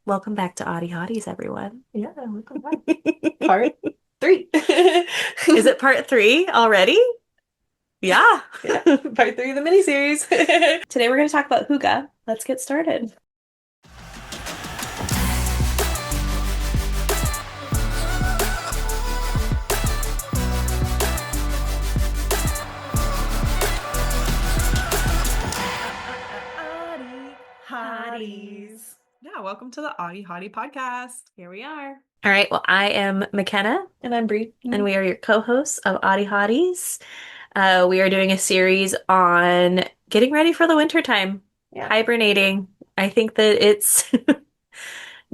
Welcome back to Hotties, everyone. Yeah, welcome back. Part three. Is it part three already? Yeah. Yeah, part three of the miniseries. Today we're going to talk about hygge. Let's get started. Audie Hotties. Hotties. Yeah, welcome to the Audie Hottie podcast. Here we are. All right. Well, I am McKenna, And I'm Brie. and we are your co-hosts of Hotties. We are doing a series on getting ready for the wintertime, Yeah. hibernating. I think that it's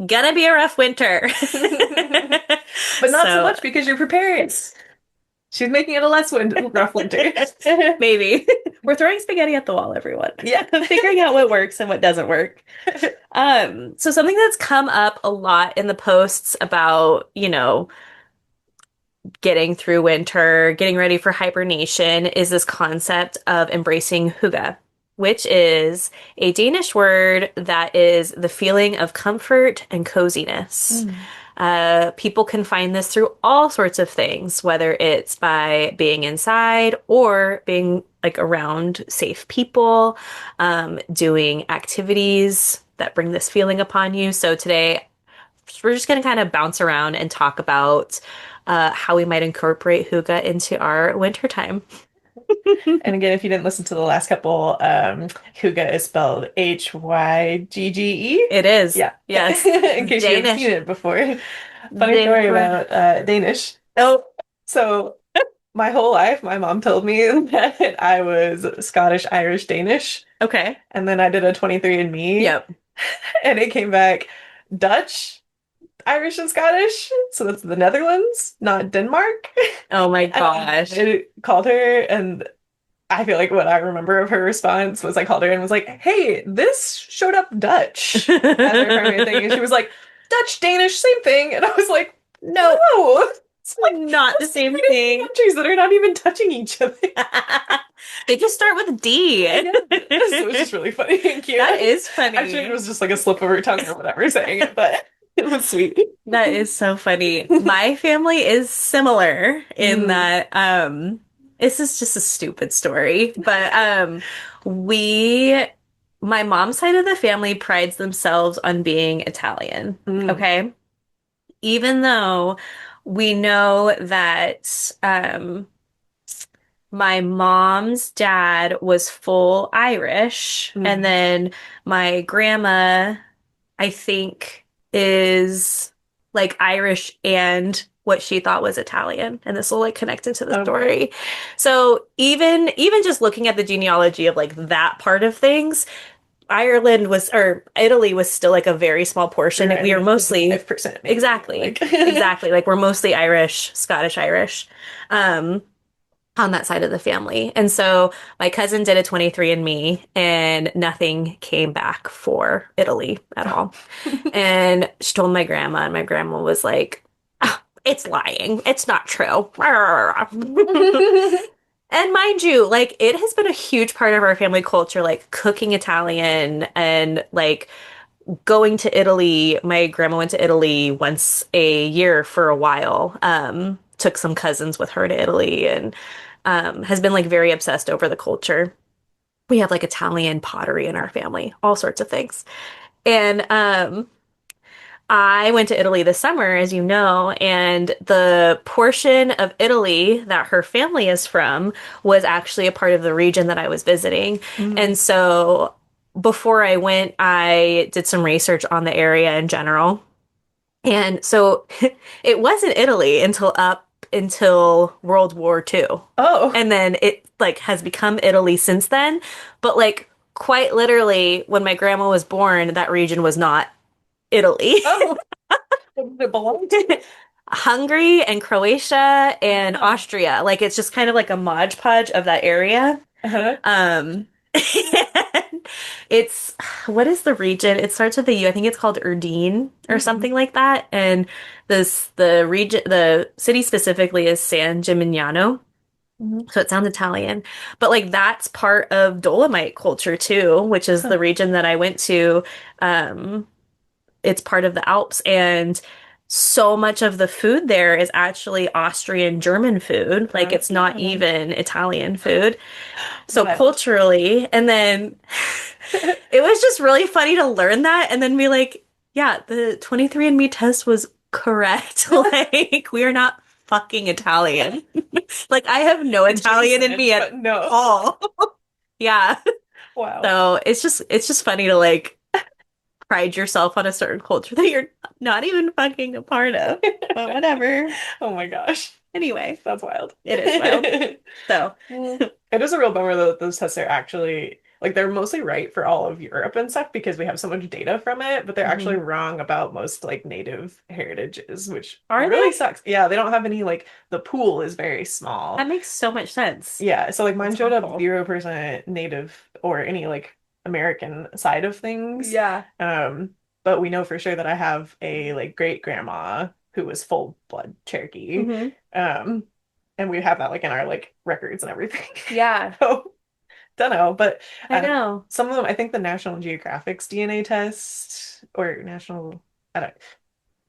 gonna be a rough winter. But not so So much because you're prepared. She's making it a rough winter. maybe. We're throwing spaghetti at the wall, everyone. Yeah. Figuring out what works and what doesn't work. So something that's come up a lot in the posts about, getting through winter, getting ready for hibernation is this concept of embracing hygge, which is a Danish word that is the feeling of comfort and coziness. Mm. People can find this through all sorts of things, whether it's by being inside or being like around safe people, doing activities that bring this feeling upon you. So today, we're just going to kind of bounce around and talk about how we might incorporate hygge into our wintertime. And again, if you didn't listen to the last couple, Hygge is spelled Hyggge. It is, Yeah, yes, in case you haven't Danish. seen it before. Funny Danish story word. about Danish. Oh, So my whole life, my mom told me that I was Scottish, Irish, Danish, okay. and then I did a 23andMe, Yep. and it came back Dutch, Irish, and Scottish. So that's the Netherlands, not Denmark. Oh my And gosh. I called her, and I feel like what I remember of her response was I called her and was like, "Hey, this showed up Dutch as our primary thing," and she was like, "Dutch, Danish, same thing," and I was like, No, "No." It's like not the those two same different thing. countries that are not even touching each other. They just start with D. I know. So it was just really funny and cute. That is I'm sure it funny. was just like a slip of her tongue or whatever saying it, but it was sweet. That is so funny. My family is similar in Mm. that this is just a stupid story, but we my mom's side of the family prides themselves on being Italian, Mm. okay? Even though we know that my mom's dad was full Irish, and Mm. then my grandma, I think, is like Irish and what she thought was Italian. And this will like connect into the Okay. story. So even just looking at the genealogy of like that part of things, Ireland was or Italy was still like a very small portion. Right, We like are a mostly 5% maybe. exactly, Like exactly. Like we're mostly Irish, Scottish Irish. Um, on that side of the family. And so my cousin did a 23andMe and nothing came back for Italy at all. And she told my grandma, and my grandma was like, "Ah, it's lying. It's not true." And mind you, like it has been a huge part of our family culture, like cooking Italian and like going to Italy. My grandma went to Italy once a year for a while. Took some cousins with her to Italy and has been like very obsessed over the culture. We have like Italian pottery in our family, all sorts of things. And I went to Italy this summer, as you know, and the portion of Italy that her family is from was actually a part of the region that I was visiting. Mm. And so before I went, I did some research on the area in general. And so it wasn't Italy until World War II. Oh. And then it like has become Italy since then. But like quite literally, when my grandma was born, that region was not Italy. Oh. What did it belong to? Hungary and Croatia and Oh. Austria. Like it's just kind of like a Mod Podge of that area. Uh-huh. Um, it's what is the region? It starts with a U. I think it's called Erdene or Mm. something like that. And the region, the city specifically is San Gimignano. Mhm. So it sounds Italian. But like that's part of Dolomite culture too, which is Huh. the region that I went to. Um, it's part of the Alps, and so much of the food there is actually Austrian German food. Like it's not Oh, even Italian food. So wild. culturally, and then it was just really funny to learn that and then be like, yeah, the 23andMe test was correct. Like, we are not fucking Italian. Like, I have no Italian in Adjacent, me at but no. all. Yeah. Wow. So it's just funny to like pride yourself on a certain culture that you're not even fucking a part of. But whatever. Oh my gosh. Anyway, That's wild. it is wild. So, Mm. It is a real bummer though that those tests are actually like they're mostly right for all of Europe and stuff because we have so much data from it, but they're actually mhm. wrong about most like native heritages, which Are really they? sucks. Yeah, they don't have any like the pool is very small. That makes so much sense. Yeah, so like mine That's showed up awful. 0% native or any like American side of things. Yeah. But we know for sure that I have a like great grandma who was full blood Cherokee. hmm Um, and we have that like in our like records and everything. Yeah, So don't know, but I know. some of them, I think the National Geographic's DNA test or National, I don't,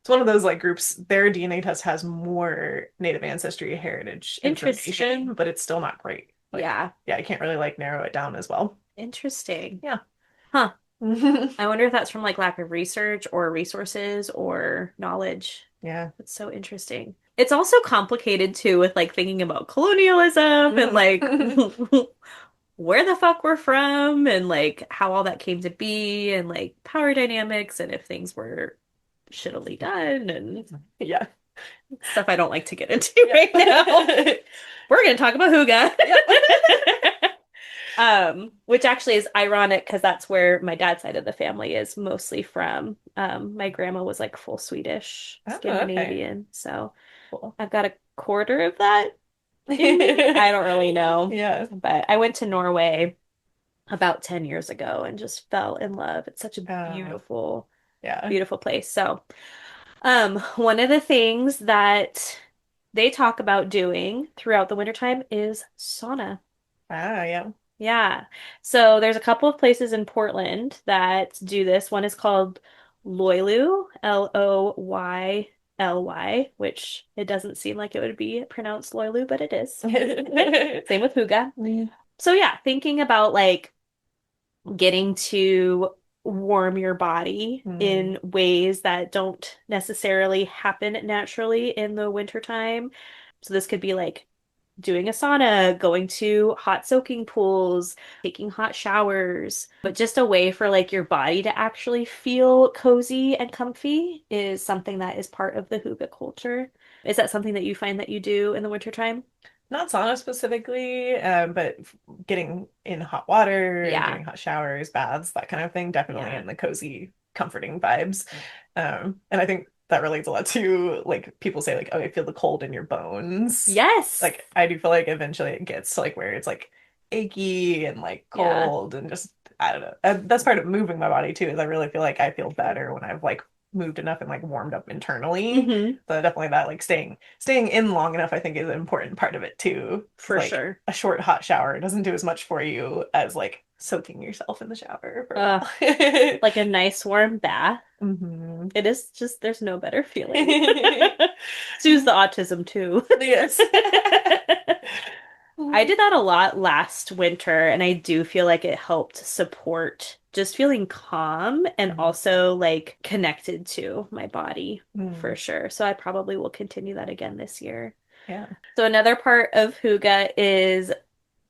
it's one of those like groups, their DNA test has more Native ancestry heritage information, Interesting. but it's still not great. Like, Yeah, yeah, I can't really like narrow it down as well. interesting. Yeah. Huh. I wonder if that's from like lack of research or resources or knowledge. Yeah. That's so interesting. It's also complicated too with like thinking about colonialism and like where the fuck we're from and like how all that came to be and like power dynamics and if things were shittily done and Yeah. stuff I don't like to get into right now. Yeah. We're gonna talk about hygge. Yep. Which actually is ironic because that's where my dad's side of the family is mostly from. My grandma was like full Swedish, Oh, okay. Scandinavian. So Cool. I've got a quarter of that in me. I don't really know. Yeah. But I went to Norway about 10 years ago and just fell in love. It's such a Uh, beautiful, yeah. beautiful place. So, one of the things that they talk about doing throughout the wintertime is sauna. Ah, yeah. Yeah. So there's a couple of places in Portland that do this. One is called Loylu, Loyly, which it doesn't seem like it would be pronounced Loylu, but it is. Same with hygge. Mm. So yeah, thinking about like getting to warm your body Mm. in ways that don't necessarily happen naturally in the wintertime. So this could be like doing a sauna, going to hot soaking pools, taking hot showers, but just a way for like your body to actually feel cozy and comfy is something that is part of the hygge culture. Is that something that you find that you do in the wintertime? Not sauna specifically, but getting in hot water and Yeah. doing hot showers, baths, that kind of thing, definitely Yeah. in the cozy, comforting vibes. And I think that relates a lot to like people say like, oh, I feel the cold in your bones. Yes. Like I do feel like eventually it gets to like where it's like achy and like Yeah. cold and just I don't know. That's part of moving my body too, is I really feel like I feel better when I've like moved enough and like warmed up internally. hmm So definitely that like staying in long enough I think is an important part of it too. Because For like sure. a short hot shower doesn't do as much for you as like soaking yourself in the shower for a Uh, while. like a nice warm bath. hmm It is just, there's no better feeling. Sue's the autism too. Yes. I did that a lot last winter, and I do feel like it helped support just feeling calm and Mhm. also like connected to my body for Mm. sure. So I probably will continue that again this year. Yeah. So another part of hygge is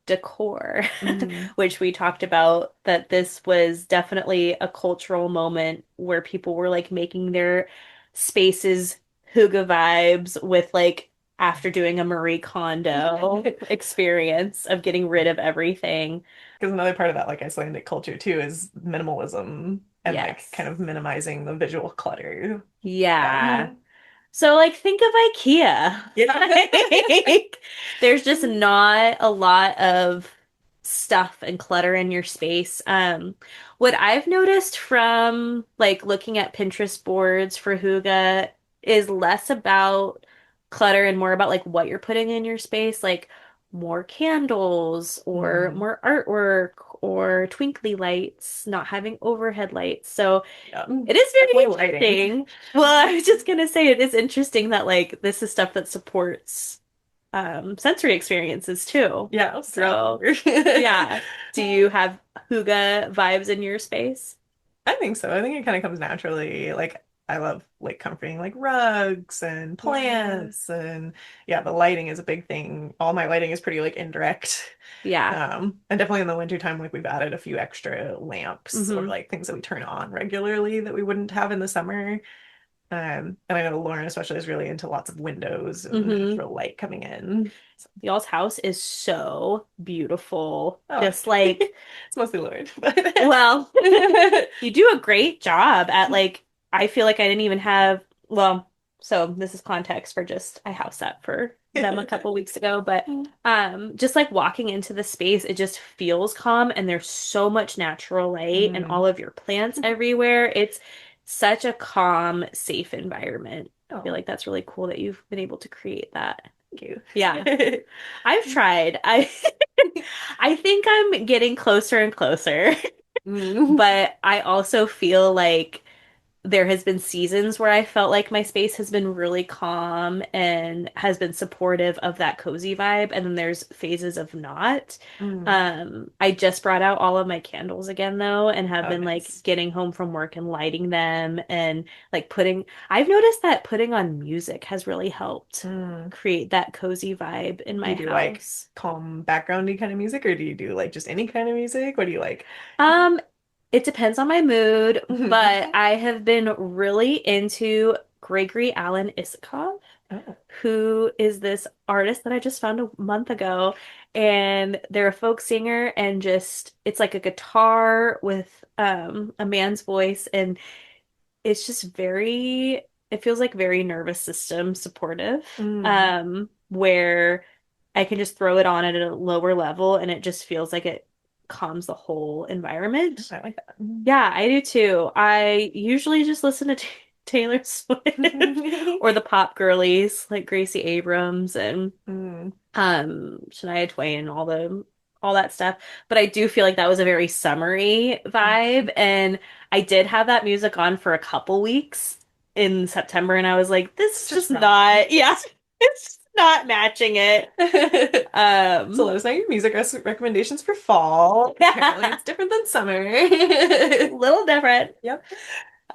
decor, Mm. which we talked about that this was definitely a cultural moment where people were like making their spaces hygge vibes with like after doing a Marie Kondo experience of getting rid of everything. Because another part of that, like Icelandic culture too, is minimalism and like kind Yes. of minimizing the visual clutter. Yeah. Yeah. So like think of IKEA. Yeah. Like, there's just not a lot of stuff and clutter in your space. What I've noticed from like looking at Pinterest boards for hygge is less about clutter and more about like what you're putting in your space. Like more candles or Mm. more artwork or twinkly lights, not having overhead lights. So Yeah. it is very Definitely lighting. interesting. Well, I was just gonna say it is interesting that like this is stuff that supports sensory experiences too. Yeah, So absolutely. yeah. Do you have hygge vibes in your space? I think so. I think it kind of comes naturally. Like I love like comforting like rugs and Yeah. plants and yeah, the lighting is a big thing. All my lighting is pretty like indirect. Yeah. And definitely in the wintertime, like we've added a few extra lamps or Hmm. like things that we turn on regularly that we wouldn't have in the summer. And I know Lauren especially is really into lots of windows and Hmm. natural light coming in. So, Y'all's house is so beautiful. oh, Just like, it's mostly Lauren, but well, you do a great job at like, I feel like I didn't even have, well, so this is context for just I house sat for them a couple weeks ago, but just like walking into the space, it just feels calm and there's so much natural light and mm. all of your plants everywhere. It's such a calm, safe environment. I feel Oh, like that's really cool that you've been able to create that. thank you. Yeah. I've tried. I think I'm getting closer and closer. Mm. But I also feel like there has been seasons where I felt like my space has been really calm and has been supportive of that cozy vibe, and then there's phases of not. Mm. I just brought out all of my candles again though, and have Oh, been like nice. getting home from work and lighting them and like I've noticed that putting on music has really helped Mm. create that cozy vibe in Do my you do like house. calm backgroundy kind of music or do you do like just any kind of music? What do you like? Um, it depends on my mood, but I have been really into Gregory Alan Isakov, Oh. who is this artist that I just found a month ago. And they're a folk singer and just it's like a guitar with a man's voice and it's just it feels like very nervous system supportive. Mm. Where I can just throw it on at a lower level and it just feels like it calms the whole environment. I like that. Yeah, I do too. I usually just listen to Taylor Swift or the pop girlies like Gracie Abrams and Mm. Shania Twain, all that stuff. But I do feel like that was a very summery vibe, and I did have that music on for a couple weeks in September, and I was like, this It's is just just not. not, yeah, it's just not matching it. So Um, let us know your music recommendations for fall. Apparently it's different than summer. little different. Yep.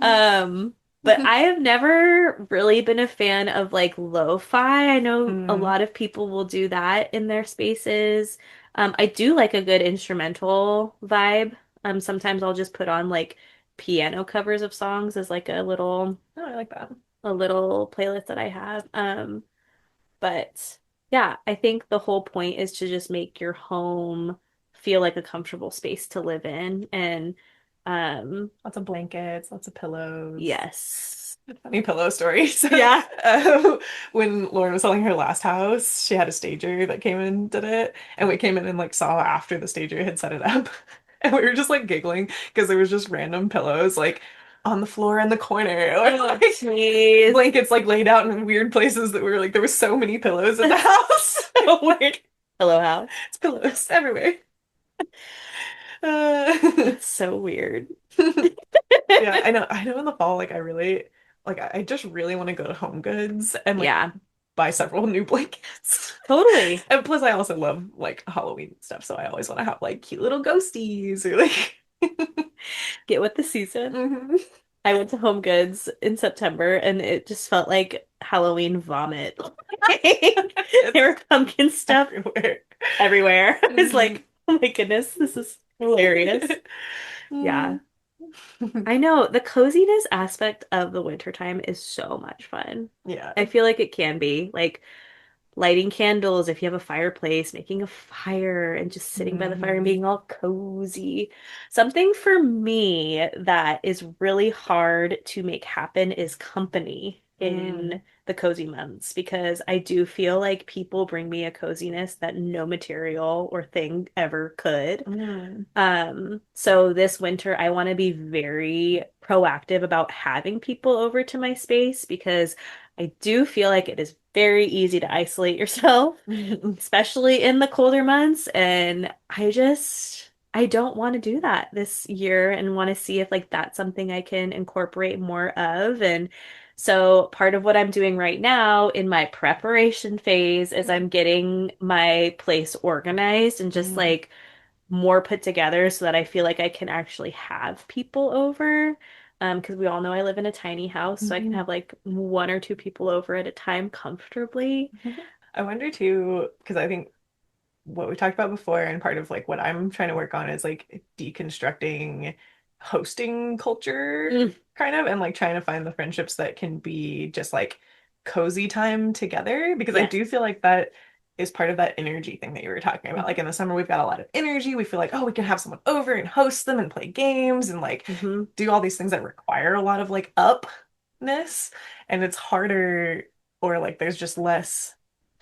Um, but I have never really been a fan of like lo-fi. I know a Mm. lot of people will do that in their spaces. I do like a good instrumental vibe. Sometimes I'll just put on like piano covers of songs as like Oh, I like that. a little playlist that I have. But yeah, I think the whole point is to just make your home feel like a comfortable space to live in and Lots of blankets, lots of pillows. yes. Funny pillow story. So, Yeah. when Lauren was selling her last house, she had a stager that came and did it, and we came in and like saw after the stager had set it up, and we were just like giggling because there was just random pillows like on the floor in the corner, or Oh, like jeez. blankets like laid out in weird places that we were like there were so many pillows in the That's house. so weird. Hello, House. It's pillows everywhere. Uh, That's so weird. Yeah, I know. I know in the fall, like I really like I just really want to go to Home Goods and like Yeah, buy several new blankets. totally. And plus I also love like Halloween stuff, so I always want to have like cute little ghosties or like Get with the season. Mhm. I went to Home Goods in September and it just felt like Halloween vomit. It's There were pumpkin stuff everywhere. everywhere. I was Mhm. like, oh my goodness, this is hilarious. Yeah. Mm. I know the coziness aspect of the wintertime is so much fun. Yeah. I feel like it can be. Like lighting candles, if you have a fireplace, making a fire and just sitting by the fire and Mhm. being all cozy. Something for me that is really hard to make happen is company in Mm. the cozy months because I do feel like people bring me a coziness that no material or thing ever could. Mm. So this winter, I want to be very proactive about having people over to my space because I do feel like it is very easy to isolate yourself, especially in the colder months. And I don't want to do that this year and want to see if like that's something I can incorporate more of. And so part of what I'm doing right now in my preparation phase is I'm getting my place organized and just Mm, like more put together so that I feel like I can actually have people over. Because we all know I live in a tiny house, so I can mhm. have like one or two people over at a time comfortably. I wonder too, because I think what we talked about before and part of like what I'm trying to work on is like deconstructing hosting culture Mm, kind of and like trying to find the friendships that can be just like cozy time together because I yes. do feel like that is part of that energy thing that you were talking about. Mhm. Like in the summer we've got a lot of energy. We feel like, oh, we can have someone over and host them and play games and like Hmm. do all these things that require a lot of like upness and it's harder or like there's just less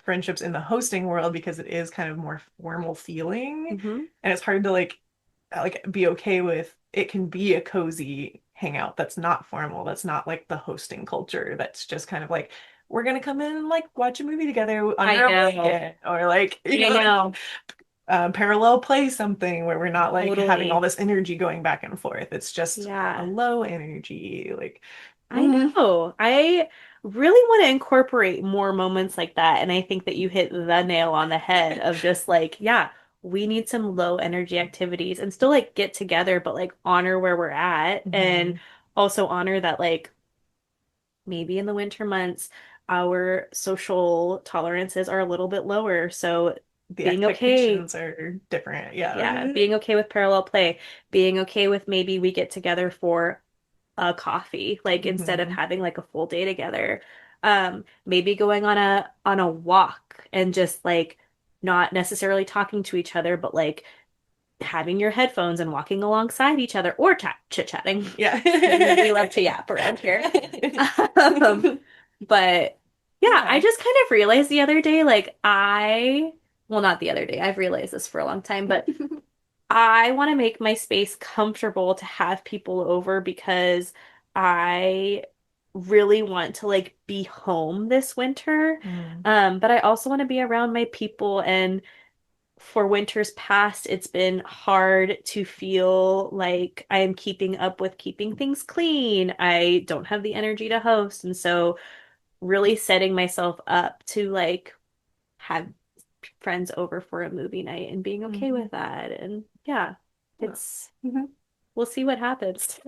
friendships in the hosting world because it is kind of more formal feeling Hmm. and it's hard to like be okay with it can be a cozy hangout that's not formal that's not like the hosting culture that's just kind of like we're gonna come in and like watch a movie together I under a know. blanket or like I like know. parallel play something where we're not like having all Totally. this energy going back and forth it's just a Yeah. low energy like I mhm, know. I really want to incorporate more moments like that. And I think that you hit the nail on the head of just like, yeah, we need some low energy activities and still like get together, but like honor where we're at and mhm. also honor that like maybe in the winter months, our social tolerances are a little bit lower. So The being okay, expectations are different yeah, yeah being okay with parallel play, being okay with maybe we get together for a coffee, like instead of hmm having like a full day together. Maybe going on a walk and just like not necessarily talking to each other, but like having your headphones and walking alongside each other or chit-chatting. Yeah. We love to yap around here. Um, but yeah, I Yeah. just kind of realized the other day, well, not the other day, I've realized this for a long time, but I want to make my space comfortable to have people over because I really want to like be home this winter. Mm. But I also want to be around my people. And for winters past, it's been hard to feel like I am keeping up with keeping things clean. I don't have the energy to host. And so really setting myself up to like have friends over for a movie night and being okay Mhm. with that. And yeah, Yeah. it's Mhm. we'll see what happens.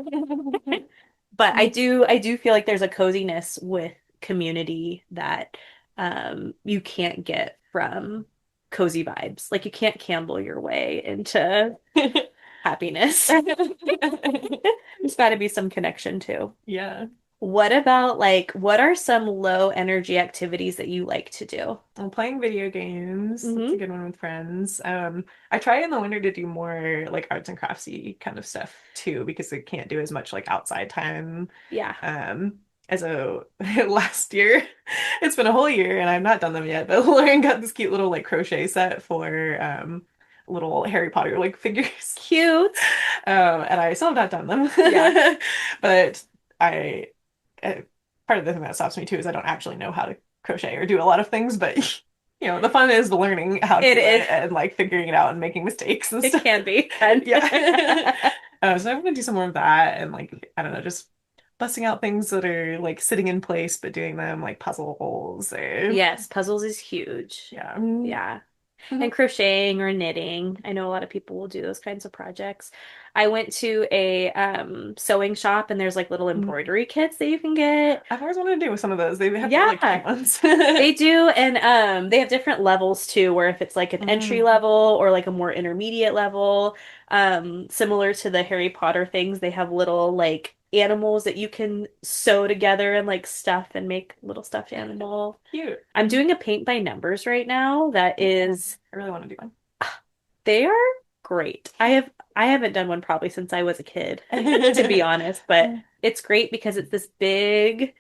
But I do feel like there's a coziness with community that you can't get from cozy vibes. Like you can't Campbell your way into happiness. There's got to be some connection too. Yeah. What about like what are some low energy activities that you like to do? I'm playing video games. That's a Hmm. good one with friends. I try in the winter to do more like arts and craftsy kind of stuff too, because I can't do as much like outside time. Yeah. As a last year, it's been a whole year and I've not done them yet, but Lauren got this cute little like crochet set for little Harry Potter like figures. Cute. And I still have not done them. Yeah. But I uh, part of the thing that stops me too is I don't actually know how to crochet or do a lot of things, but the fun is the learning how to It do is. it and like figuring it out and making mistakes and It stuff. can be fun. Yeah. So I'm gonna do some more of that and like I don't know, just busting out things that are like sitting in place but doing them like puzzles or Yes, puzzles is huge. yeah. Yeah. And crocheting or knitting. I know a lot of people will do those kinds of projects. I went to a sewing shop and there's like little embroidery kits that you can get. I've always wanted to do with some of those. They have really cute Yeah, ones. they do. And they have different levels too, where if it's like an entry Mm, level or like a more intermediate level, similar to the Harry Potter things, they have little like animals that you can sew together and like stuff and make little stuffed animal. cute. I'm doing a paint by numbers right now that is I really want to do one. they are great. I haven't done one probably since I was a kid, to be honest, but it's great because it's this big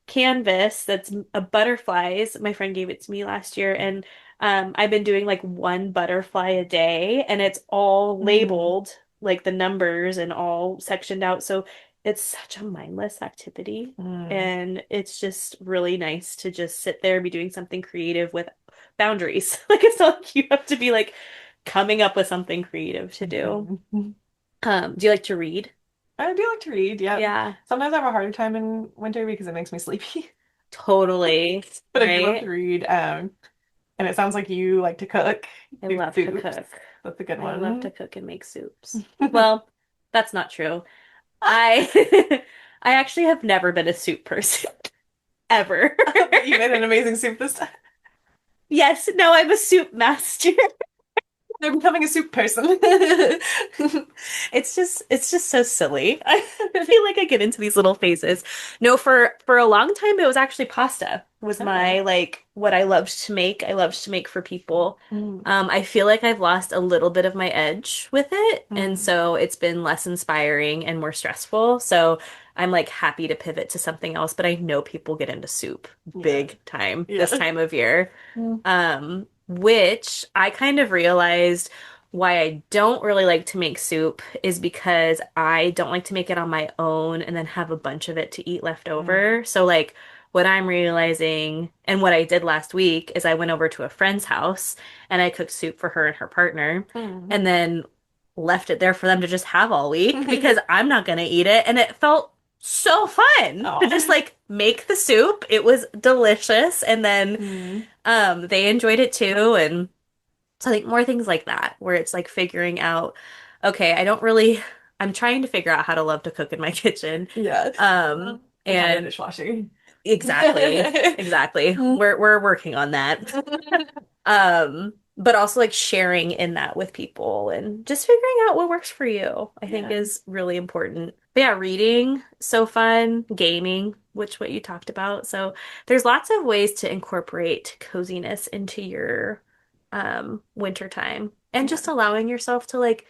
canvas that's a butterflies. My friend gave it to me last year, and I've been doing like one butterfly a day, and it's all Mm, labeled like the numbers and all sectioned out. So it's such a mindless activity. Mm. And it's just really nice to just sit there and be doing something creative with boundaries. Like it's not like you have to be like coming up with something creative to do. Mhm. Do you like to read? I do like to read, yeah. Yeah, Sometimes I have a harder time in winter because it makes me sleepy. totally. But I do love to Right? read. And it sounds like you like to cook, I do love to soups. cook. That's a good I love to one. cook and make soups. Well, that's not true. I I actually have never been a soup person ever. But you made an amazing soup this time. Yes, no, I'm a soup master. They're becoming a soup person. It's just so silly. I feel like I get into these little phases. No, for a long time it was actually pasta was Okay. my like what I loved to make. I loved to make for people. Mm. I feel like I've lost a little bit of my edge with it, and Mm. so it's been less inspiring and more stressful. So I'm like happy to pivot to something else, but I know people get into soup Yeah. big time this Yeah. time of year. Mm. Which I kind of realized why I don't really like to make soup is because I don't like to make it on my own and then have a bunch of it to eat left Mm. over. So, like, what I'm realizing and what I did last week is I went over to a friend's house and I cooked soup for her and her partner Mm. and then left it there for them to just have all week because I'm not going to eat it. And it felt so fun to just Oh. like make the soup. It was delicious. And then Mm. they enjoyed it too. And so I think more things like that, where it's like figuring out, okay, I'm trying to figure out how to love to cook in my kitchen. Yeah. And have a And dishwasher. exactly. We're working on that. But also like sharing in that with people and just figuring out what works for you, I think Yeah. is really important. But yeah, reading, so fun, gaming, which what you talked about. So there's lots of ways to incorporate coziness into your winter time and Yeah. just allowing yourself to like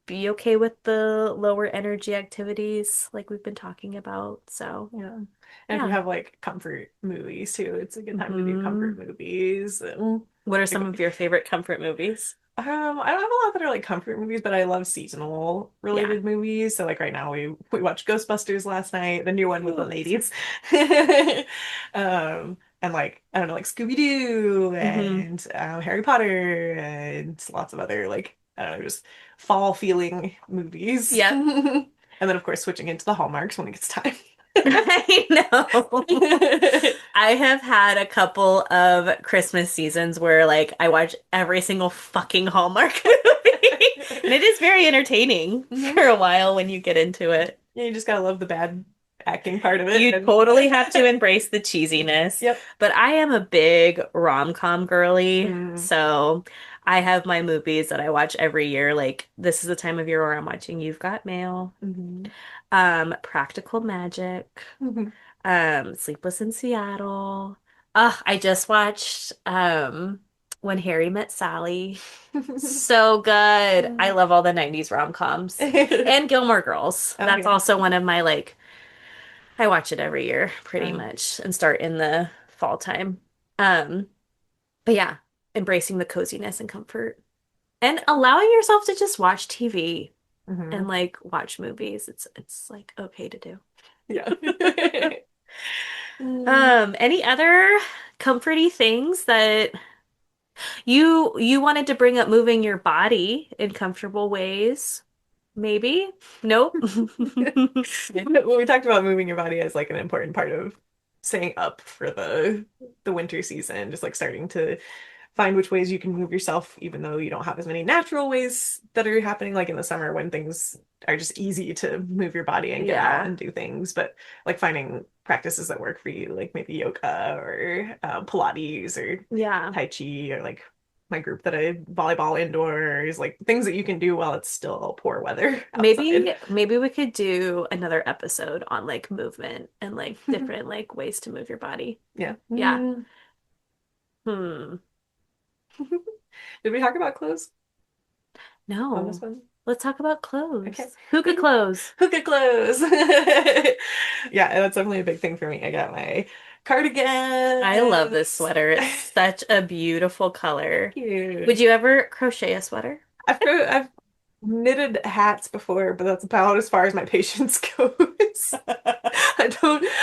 be okay with the lower energy activities like we've been talking about. So Yeah. And if you yeah. have like comfort movies too, it's a good time to do Hmm. comfort movies. What are some Like, of your favorite comfort movies? I don't have a lot that are like comfort movies, but I love seasonal Yeah. related movies. So like right now we watched Ghostbusters last night, the new one with the Cute. ladies. And like I don't know, like Scooby-Doo Hmm. and Harry Potter and lots of other like I don't know, just fall feeling movies. Yep. And then of course switching into the Hallmarks when it gets time. I know. I have had a couple of Christmas seasons where like I watch every single fucking Hallmark movie. And it is very entertaining Mhm. for a while when you get into it. Yeah, you just gotta love the bad acting part of it. You And totally have to embrace the cheesiness. yep. But I am a big rom-com girly, Mm. so I have my movies that I watch every year. Like this is the time of year where I'm watching You've Got Mail, Mhm. Practical Magic, Mhm. Sleepless in Seattle. I just watched When Harry Met Sally. So good. I Mm. love all the 90s rom-coms. And Gilmore Girls. That's Okay. also one of my like I watch it every year pretty Um, much and start in the fall time. Um, but yeah, embracing the coziness and comfort and allowing yourself to just watch TV and mhm. like watch movies. It's like okay to do. Yeah. Mm. Any other comforty things that you wanted to bring up moving your body in comfortable ways? Maybe? Nope. Well, we talked about moving your body as like an important part of staying up for the winter season, just like starting to find which ways you can move yourself, even though you don't have as many natural ways that are happening, like in the summer when things are just easy to move your body and get out Yeah. and do things. But like finding practices that work for you, like maybe yoga or Pilates or Yeah. Tai Chi or like my group that I volleyball indoors, like things that you can do while it's still poor weather outside. Maybe we could do another episode on like movement and like different like ways to move your body. Yeah. Yeah. Mm. Hmm. Did we talk about clothes on this No. one? Let's talk about Okay. clothes. Hookah clothes. Hookah clothes. Yeah, that's definitely a big thing for me. I got my I love this cardigans. sweater. It's such a beautiful color. Would Cute. you ever crochet a sweater? I've knitted hats before, but that's about as far as my patience goes. I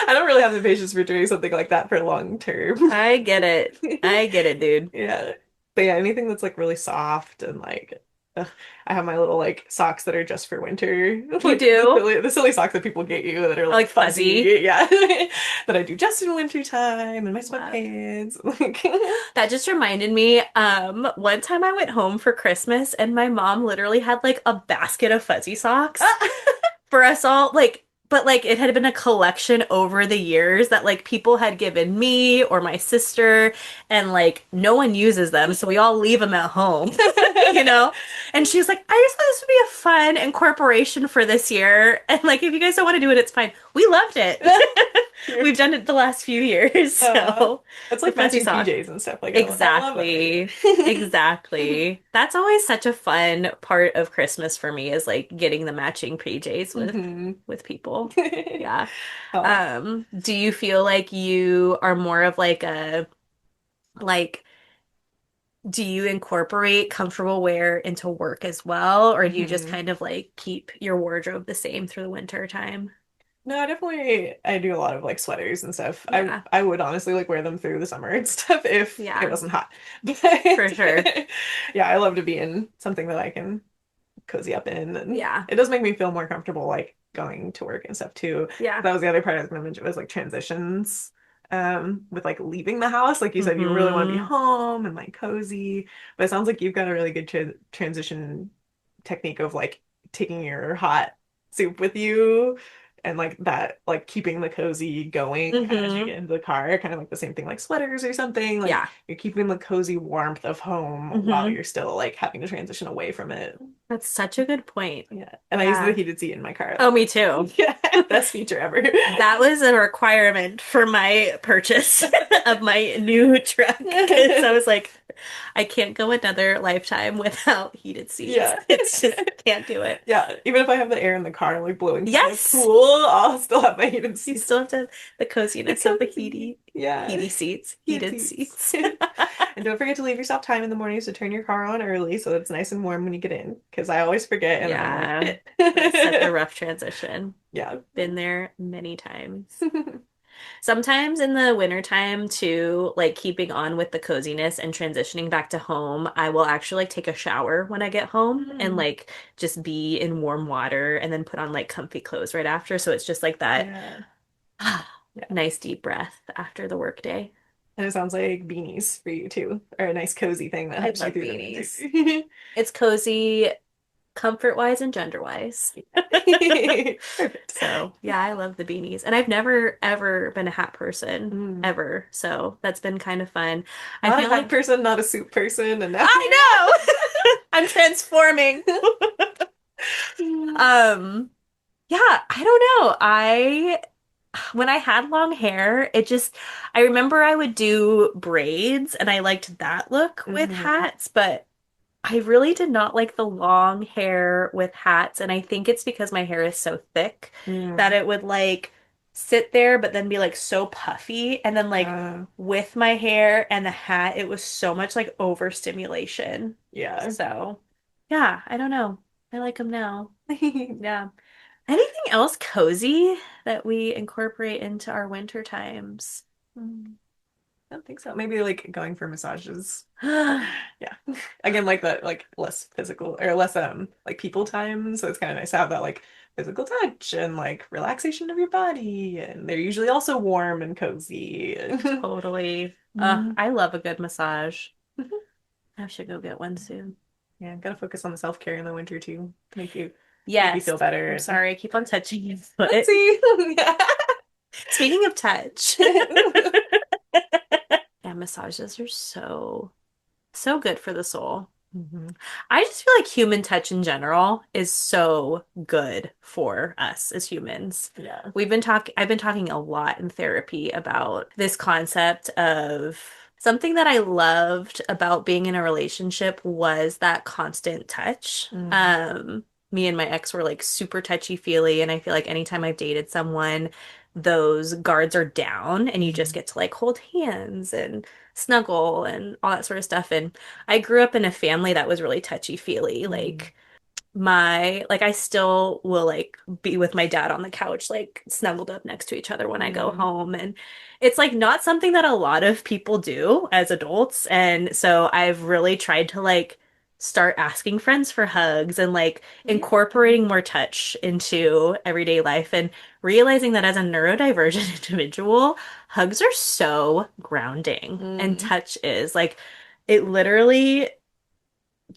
don't really have the patience for doing something like that for long term. I get it. I get it, dude. Yeah. But yeah, anything that's like really soft and like ugh, I have my little like socks that are just for winter. You Like do? the silly socks that people get you that are like Like fuzzy. fuzzy. Yeah. That I do just in winter time and my Love. sweatpants. Like That just reminded me, one time I went home for Christmas and my mom literally had like a basket of fuzzy socks for us all, like, but like it had been a collection over the years that like people had given me or my sister, and like no one uses them, so we all leave them at home, you know? And she was like, I just thought this would be a fun incorporation for this year. And like, if you guys don't want to do it, it's fine. We loved it. Cute. We've done it the last few years, so It's the like fuzzy matching sock. PJs and stuff. Like I love Exactly. it. Exactly. That's always such a fun part of Christmas for me is like getting the matching PJs Hmm. with people. Yeah. Oh. Do you feel like you are more of like a like do you incorporate comfortable wear into work as well, or do you just Hmm. kind of like keep your wardrobe the same through the winter time? No, I do a lot of like sweaters and stuff. I Yeah. I would honestly like wear them through the summer and stuff if it Yeah, wasn't hot. for But sure. yeah, I love to be in something that I can cozy up in, and Yeah. it does make me feel more comfortable like going to work and stuff too. Yeah. That was the other part I was gonna mention was like transitions. With like leaving the house, like you said, you really want to be Hmm. home and like cozy. But it sounds like you've got a really good transition technique of like taking your hot soup with you and like that, like keeping the cozy going as you Hmm. get into the car, kind of like the same thing like sweaters or something. Like Yeah. you're keeping the cozy warmth of home while Hmm. you're still like having to transition away from it. That's such a good point. Yeah. And I use the Yeah. heated seat in my car. Oh, me too. Yeah, best feature ever. That was a requirement for my purchase of my new truck because I was like, I can't go another lifetime without heated seats. Yeah. It's just can't do it. Yeah. Even if I have the air in the car like blowing through the Yes, pool, I'll still have my heated you seat. still have to the The coziness of the cozy. Yeah. heaty seats, Heated heated seats. seats. And don't forget to leave yourself time in the mornings to turn your car on early so it's nice and warm when you get in. Because I always forget and then I'm like, Yeah, that's such a shit. rough transition. Yeah. Been there many times. Sometimes in the wintertime too, like keeping on with the coziness and transitioning back to home, I will actually like take a shower when I get home and Mm. like just be in warm water and then put on like comfy clothes right after. So it's just like that Yeah. Yeah. nice deep breath after the workday. And it sounds like beanies for you too, or a nice cozy thing that I helps you love through the winter. beanies. It's cozy, comfort wise and gender wise. Perfect. So yeah, I love the beanies. And I've never ever been a hat person Mm. ever. So that's been kind of fun. I Not a feel hat like person, not a soup person, and now here I know I'm transforming. I Um, yeah, I don't know. I when I had long hair, it just I remember I would do braids and I liked that look am. with Hmm. hats, but I really did not like the long hair with hats, and I think it's because my hair is so thick that Mm. it would like sit there but then be like so puffy, and then like Uh, with my hair and the hat, it was so much like overstimulation. yeah. So, yeah, I don't know. I like them now. Yeah. Anything else cozy that we incorporate into our winter times? Mm, I don't think so. Maybe like going for massages. Yeah. Again, like that, like less physical or less like people time. So it's kind of nice to have that like physical touch and like relaxation of your body. And they're usually also warm and cozy. Totally. Mm. I love a good massage. I should go get one soon. Yeah, gotta focus on the self-care in the winter too. Make you Yes. feel better. I'm sorry. I keep on touching your foot. Oopsie. Speaking of touch, Yeah. yeah, massages are so good for the soul. Mhm. I just feel like human touch in general is so good for us as humans. Yeah. I've been talking a lot in therapy about this concept of something that I loved about being in a relationship was that constant touch. Mm. Me and my ex were like super touchy-feely, and I feel like anytime I've dated someone, those guards are down and you just Mhm. get to like hold hands and snuggle and all that sort of stuff. And I grew up in a family that was really touchy-feely. Mm. Like my like I still will like be with my dad on the couch like snuggled up next to each other when I go Mm. home, and it's like not something that a lot of people do as adults, and so I've really tried to like start asking friends for hugs and like Yeah. incorporating more touch into everyday life and realizing that as a neurodivergent individual, hugs are so grounding and Mm. touch is like it literally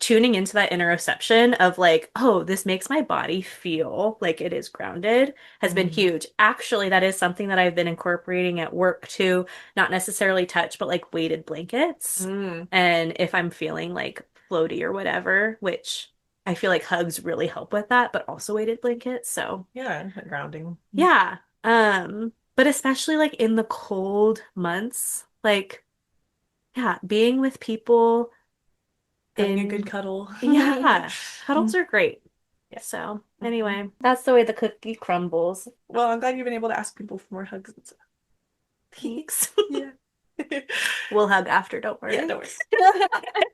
tuning into that interoception of like, oh, this makes my body feel like it is grounded has been Mm. huge. Actually, that is something that I've been incorporating at work too, not necessarily touch, but like weighted blankets. Mm. And if I'm feeling like floaty or whatever, which I feel like hugs really help with that, but also weighted blankets. So, Yeah, like grounding. yeah. But especially like in the cold months, like yeah, being with people Having a good in cuddle. yeah, cuddles are great. Yeah. So Mhm. anyway, that's the way the cookie crumbles. Well, I'm glad you've been able to ask people for more hugs and stuff. Thanks. Yeah. We'll hug after, don't Yeah, worry. don't worry.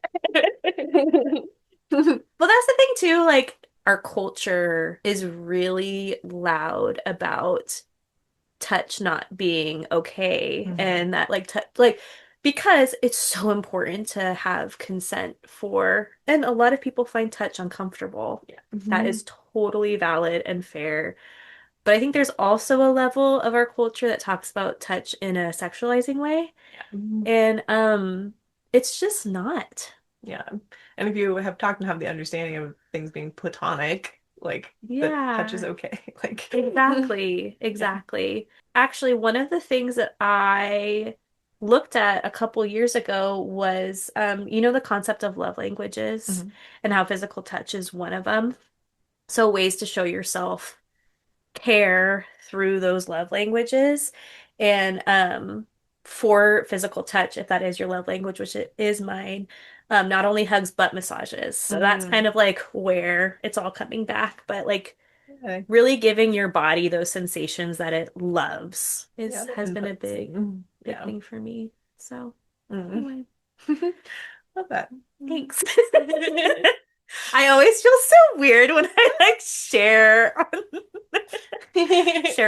Well, that's the thing too, like our culture is really loud about touch not being okay Mhm. and that like touch like because it's so important to have consent for and a lot of people find touch uncomfortable. Yeah. That Mhm. is totally valid and fair. But I think there's also a level of our culture that talks about touch in a sexualizing way. Yeah. Mhm. And it's just not. Yeah. And if you have talked and have the understanding of things being platonic, like that touch is Yeah, okay. Like exactly. yeah. Exactly. Actually, one of the things that I looked at a couple years ago was the concept of love languages Mhm. and how physical touch is one of them. So ways to show yourself care through those love languages. And for physical touch, if that is your love language, which it is mine, not only hugs but massages. So that's kind Mm. of like where it's all coming back, but like Yeah. really giving your body those sensations that it loves Yeah, is the has been a inputs. big Yeah. thing for me. So Mm. anyway, Love that. thanks. I always feel so weird when I like share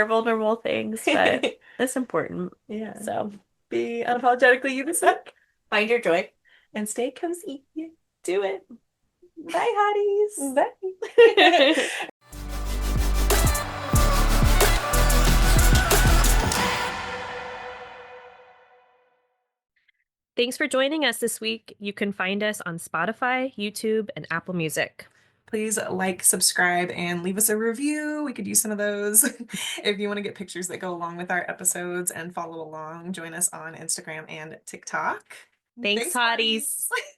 vulnerable things, but it's important. Yeah. So Be unapologetically you this week find your joy. and stay cozy. Do it. Bye, hotties. Bye. Thanks for joining us this week. You can find us on Spotify, YouTube, and Apple Music. Please like, subscribe, and leave us a review. We could use some of those. If you want to get pictures that go along with our episodes and follow along, join us on Instagram and TikTok. Thanks, Thanks, hotties. hotties.